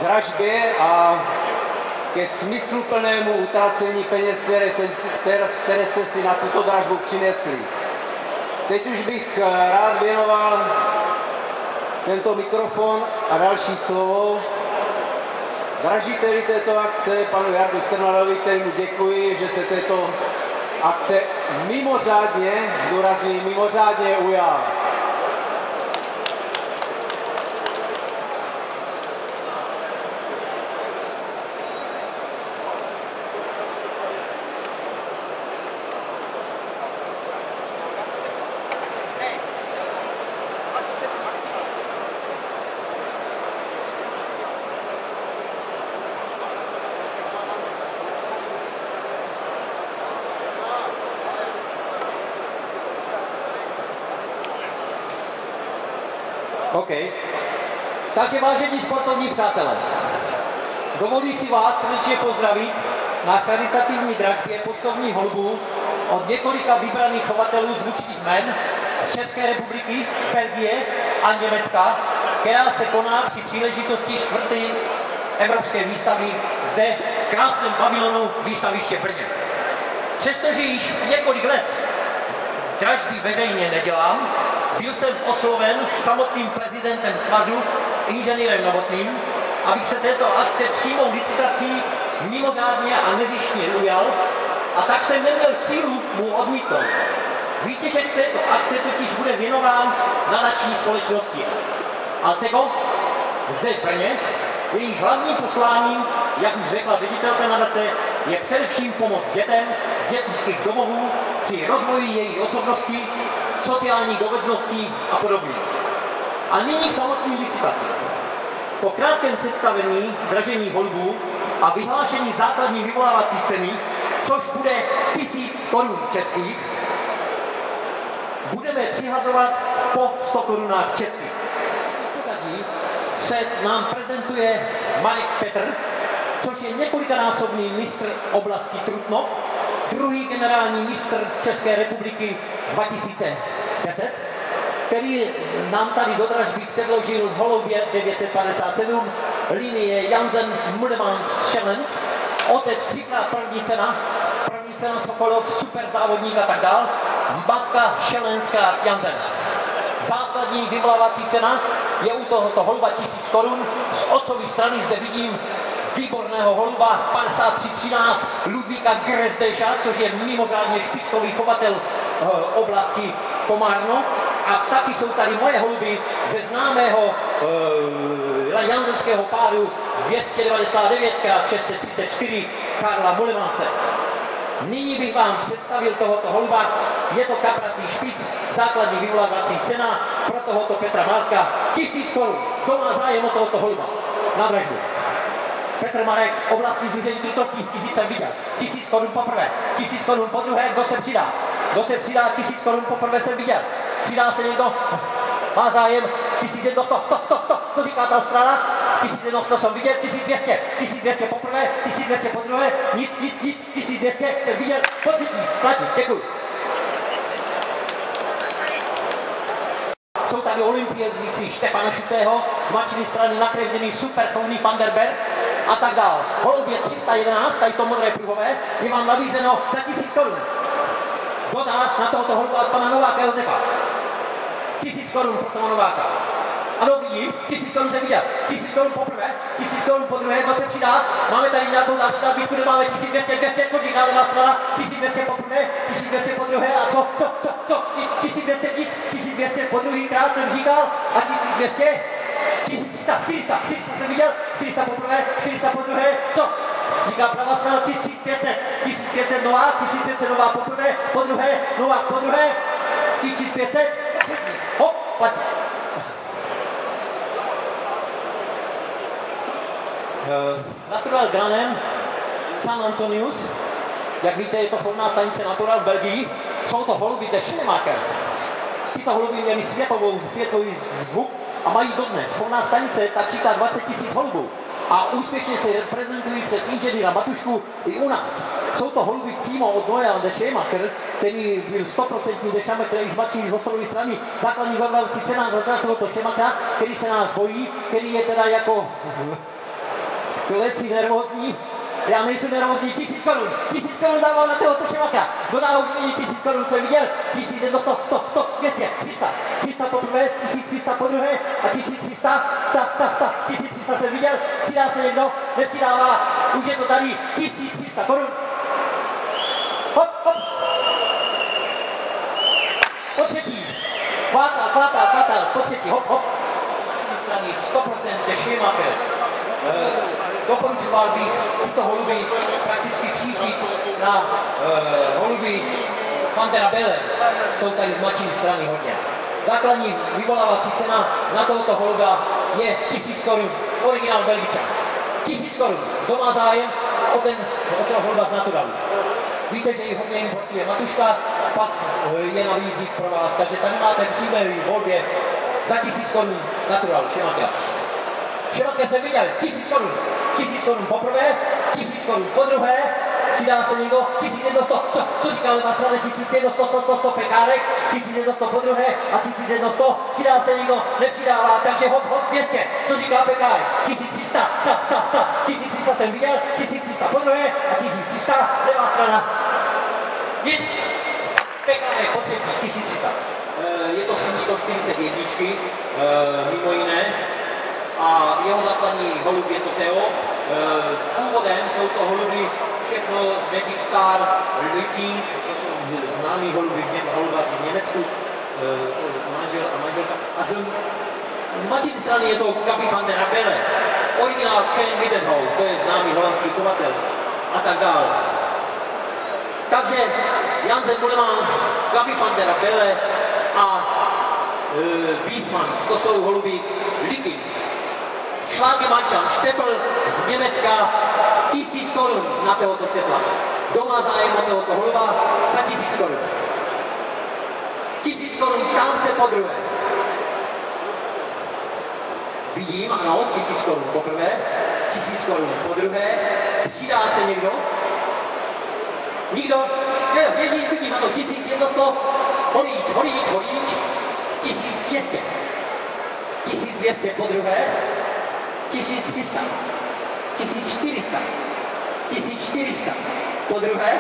dražbě a ke smysluplnému utracení peněz, které jste si na tuto dražbu přinesli. Teď už bych rád věnoval tento mikrofon a další slovo dražiteli této akce, panu Jardu Strnadlovi, kterému děkuji, že se této akce mimořádně, zdůrazňuji, mimořádně ujal. OK. Takže vážení sportovní přátelé, dovolím si vás srdečně pozdravit na charitativní dražbě poštovních holubů od několika vybraných chovatelů zvučných jmen z České republiky, Belgie a Německa, která se koná při příležitosti 4. evropské výstavy zde v krásném pavilonu výstaviště Brně. Přestože již několik let dražby veřejně nedělám, byl jsem osloven samotným prezidentem svazu, inženýrem Novotným, abych se této akce přímou licitací mimořádně a nezištně ujal, a tak jsem neměl sílu mu odmítnout. Výtěžek z této akce totiž bude věnován nadační společnosti Altego zde v Brně. Jejíž hlavním posláním, jak už řekla ředitelka nadace, je především pomoc dětem z dětských domovů při rozvoji její osobnosti, sociálních dovedností a podobně. A nyní k samotné licitaci. Po krátkém představení dražení holubů a vyhlášení základní vyvolávací ceny, což bude 1000 korun českých, budeme přihazovat po 100 korunách českých. Pořadí se nám prezentuje Marek Petr, což je několikanásobný mistr oblasti Trutnov, druhý generální mistr České republiky 2010, který nám tady do dražby předložil holubě 957, linie Jansen Mudemans Challenge, otec 3x první cena Sokolov, super závodník a tak dál, matka Šelenská Jansen. Základní vyvolávací cena je u tohoto holuba 1000 korun, z otcovy strany zde vidím výborného holuba 5313 Ludvíka Grezdeša, což je mimořádně špičkový chovatel oblasti Komárno. A taky jsou tady moje holuby ze známého jansenského páru 299x634 Karla Mulemance. Nyní bych vám představil tohoto holuba, je to kapratý špic, základní vyvolávací cena pro tohoto Petra Marka 1000 korun. Kdo má zájem o tohoto holuba? Na dražbu. Petr Marek, oblastní zúžení Trutnov, 1000 jsem viděl. 1000 korun poprvé, 1000 korun po druhé, kdo se přidá? Kdo se přidá, 1000 korun poprvé jsem viděl. Přidá se někdo? Má zájem? 1100, co říká ta strana? 1100 jsem viděl, 1200, 1200 poprvé, 1200 po druhé, nic, 1200 jsem viděl, pocitní, platí, děkuji. Jsou tady olympionici Štefana Šutého, z matčiny strany nakrevněný super chovný Vanderberg a tak dál. Holubě 311, tady to modré pruhové, je vám nabízeno za 1000 korun. Kdo dá na tohoto holuba od pana Nováka Josefa? 1000 korun pro toho Nováka. Ano, vidím, 1000 korun jsem viděl. 1000 korun poprvé, 1000 korun po druhé, kdo se přidá? Máme tady nějakou další nabídku, kde máme 1200, co říká levá strana? 1200 poprvé, 1200 po druhé a co? 1200 nic, 1200 po druhý krát jsem říkal a 1200, 400 jsem viděl, 400 poprvé, 400 po druhé, co? Říká pravá strana 1500 nová, 1500 nová poprvé, po druhé, nová po druhé, 1500, hop, platí. Natural Granem San Antonius, jak víte, je to chovná stanice Natural v Belgii, jsou to holuby de Schleiermacher. Tyto holuby měly světový zvuk a mají dodnes. Chovná stanice tak říká 20 000 holubů a úspěšně se reprezentují přes inženýra Matušku i u nás. Jsou to holuby přímo od Noel de Schleiermacher, který byl 100% dešame, který zmačil z hospodové strany. Základní vyvolávací cena tohoto Schleiiermachera, který se nás bojí, který je teda jako Koleci nervózní. Já nejsem nervózní, 1000 korun. 1000 korun dával na tohoto Šemaka. Do náhodou není 1000 korun, co viděl? 1100, 100, 200, 300. 300 po prvé, 1300 po druhé a 1300, 1300 jsem viděl. Přidá se někdo, nepřidává. Už je to tady 1300 korun. Hop, hop. Po třetí. Kvátá, po třetí, hop, hop. Na strany 100% Šemaker. Doporučoval bych tyto holuby prakticky křížit na holuby Fantera Bele. Jsou tady z mladší strany hodně. Základní vyvolávací cena na tohoto holuba je 1000 korun. Originál Belgičan. 1000 korun. Kdo má zájem o toho holuba z naturalu? Víte, že ji hodně importuje Matuška, pak je na výzvih pro vás. Takže tady máte přímé volbě za 1000 korun natural Šemaker. Šemaker jsem viděl, 1000 korun. 1000 korun poprvé, 1000 korun po druhé, přidá se někdo, 1100, co říká levá strana, 1100, pekárek, 1100 po druhé a 1100, přidá se někdo, nepřidává, takže hop, 200, co říká pekárek, 1300, 1300 jsem viděl, 1300 po druhé a 1300, levá strana, nic, pekárek po třetí, 1300. Je to syn 141, mimo jiné. A jeho základní holub je to Teo. Původem jsou to holuby všechno z Magic Star, Viking, to jsou známý holuby, holubaři v Německu, manžel a manželka. A z mladší strany je to Gabi van der Belle, originál Ken Widenhout, to je známý holandský chovatel a tak dále. Takže Jansen Mullemans, Gabi van der Belle a Wiesmann, to jsou holuby Viking. Schlagemannschaft Steffel z Německa, 1000 korun na tohoto Štefla. Kdo má zájem na tohoto holuba za 1000 korun. 1000 korun, tam se po druhé. Vidím, ano, 1000 korun poprvé, 1000 korun po druhé. Přidá se někdo? Nikdo? Vidím, ano, 1100, holíč, 1200. 1200 po druhé. 1300, 1400, 1400, po druhé,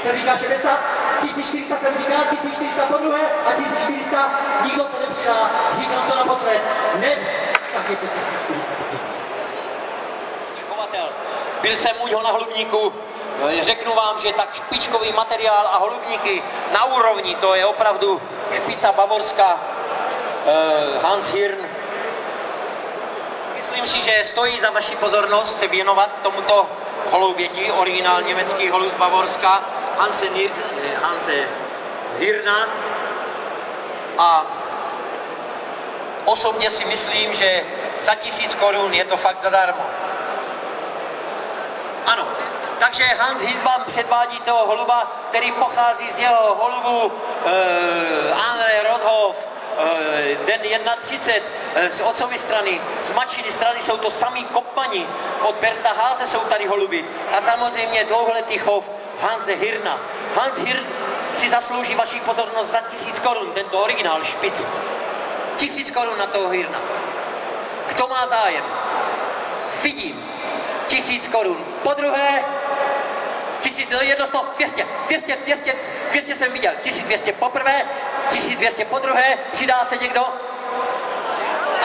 co říká 60, 1400 jsem říkal, 1400 po druhé a 1400, nikdo se nepřidá, říkám to naposled, ne, tak je to 1400 po třetí. Chovatel, byl jsem u něho na holubníku, řeknu vám, že tak špičkový materiál a holubníky na úrovni, to je opravdu špica bavorská, Hans Hirn. Myslím si, že stojí za vaši pozornost se věnovat tomuto holouběti, originál německý holub z Bavorska, Hanse Hirna. A osobně si myslím, že za 1000 korun je to fakt zadarmo. Ano, takže Hans Hirn vám předvádí toho holuba, který pochází z jeho holubu André Rodhoff, den 31 z otcovy strany, z matčiny strany jsou to samý kopmani, od Berta Háze jsou tady holuby a samozřejmě dlouholetý chov Hanse Hirna. Hans Hirn si zaslouží vaši pozornost za 1000 korun, tento originál špic. 1000 korun na toho Hirna. Kdo má zájem? Vidím. 1000 korun. Po druhé, 200 jsem viděl, 1200 poprvé, 1200 po druhé, přidá se někdo?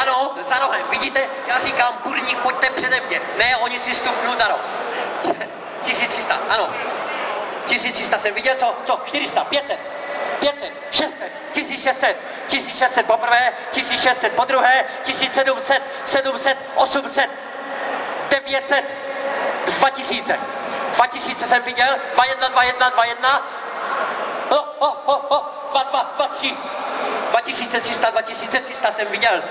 Ano, za rohem, vidíte, já říkám, kurník, pojďte přede mě, ne, oni si stupnou za roh. 1300, ano, 1300 jsem viděl, co, 400, 500, 600, 1600 poprvé, 1600 po druhé, 1700, 700, 800, 900, 2000. 2000 jsem viděl, 21, 23, 2300 jsem viděl,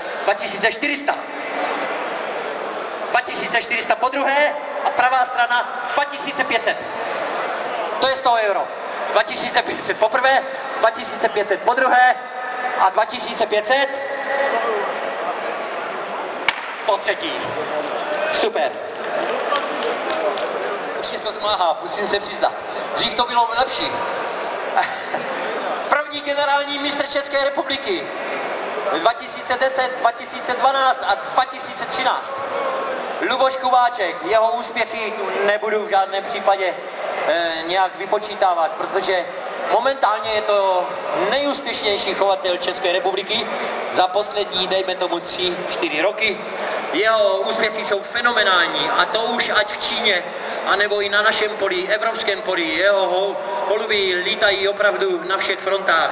2400 po druhé a pravá strana 2500, to je 100 euro, 2500 poprvé, 2500 po druhé a 2500 po třetí, super. Určitě to zmáhá, musím se přiznat. Dřív to bylo lepší. První generální mistr České republiky 2010, 2012 a 2013. Luboš Kubáček, jeho úspěchy tu nebudu v žádném případě nějak vypočítávat, protože momentálně je to nejúspěšnější chovatel České republiky za poslední, dejme tomu 3-4 roky. Jeho úspěchy jsou fenomenální a to už ať v Číně, anebo i na našem poli, evropském poli. Jeho holuby lítají opravdu na všech frontách.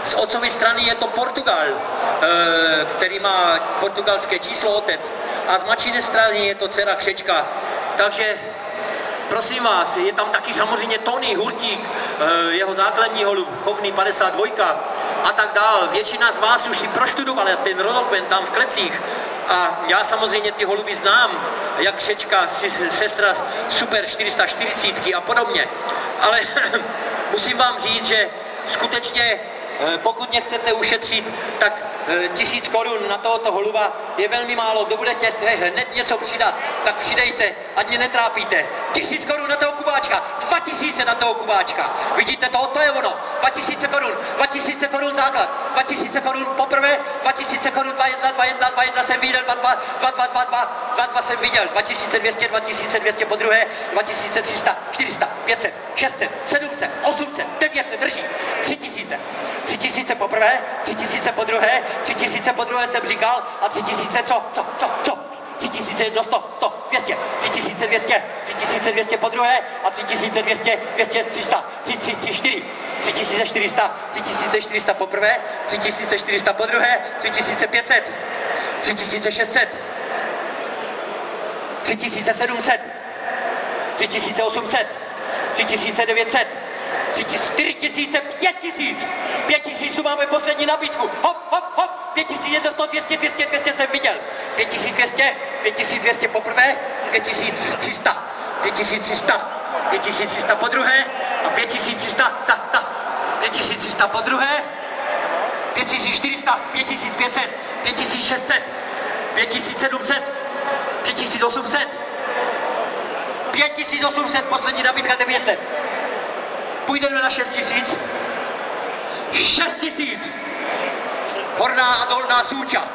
Z otcovy strany je to Portugal, který má portugalské číslo otec. A z matčiny strany je to dcera Křečka. Takže prosím vás, je tam taky samozřejmě Tony Hurtík, jeho základní holub, chovný 52 a tak dál. Většina z vás už si proštudovala ten rodokmen tam v Klecích. A já samozřejmě ty holuby znám, jak Křečka, sestra Super 440 a podobně. Ale musím vám říct, že skutečně pokud mě chcete ušetřit, tak 1000 korun na tohoto holuba je velmi málo. Kdo budete hned něco přidat, tak přidejte, ať mě netrápíte. 1000 korun na toho Kubáčka, 2000 na toho Kubáčka. Vidíte to? To je ono. 2000 korun, 2000 korun základ, 2000 korun poprvé, 2000 korun 2-1 jsem viděl, 2-2 jsem viděl, 2200 po druhé, 2300, 400, 500, 600, 700, 800, 900, drží, 3000. 3000 poprvé, 3000 po druhé, 3000 po druhé jsem říkal a 3000 co? 3100, 100, 200, 3200, 3200 po druhé a 3200, 200, 300, 3400, 3400 poprvé, 3400 po druhé, 3500, 3600, 3700, 3800, 3900, 4000, 5000, 5000 tu máme poslední nabídku, hop, 5100, 200 jsem viděl, 5200 poprvé, 5300, 5300 po druhé a 5300 po druhé, 5400, 5500, 5600, 5700, 5800, 5800, poslední nabídka 900. Půjdeme na 6000. 6000. Horná a dolná Súča.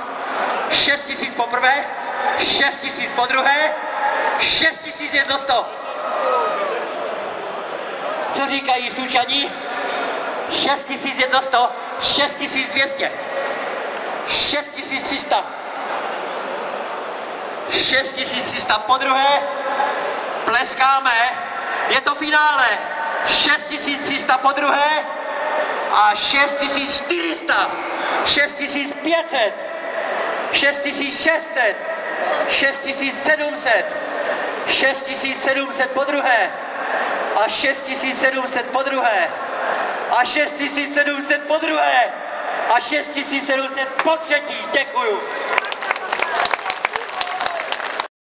6000 poprvé, 6000 po druhé, 6100. Co říkají Súčani? 6100, 6200, 6300, 6300 po druhé, pleskáme, je to finále. 6300 po druhé a 6400, 6500, 6600, 6700, 6700 po druhé a 6700 po druhé a 6700 po druhé a 6700 po třetí. Děkuju.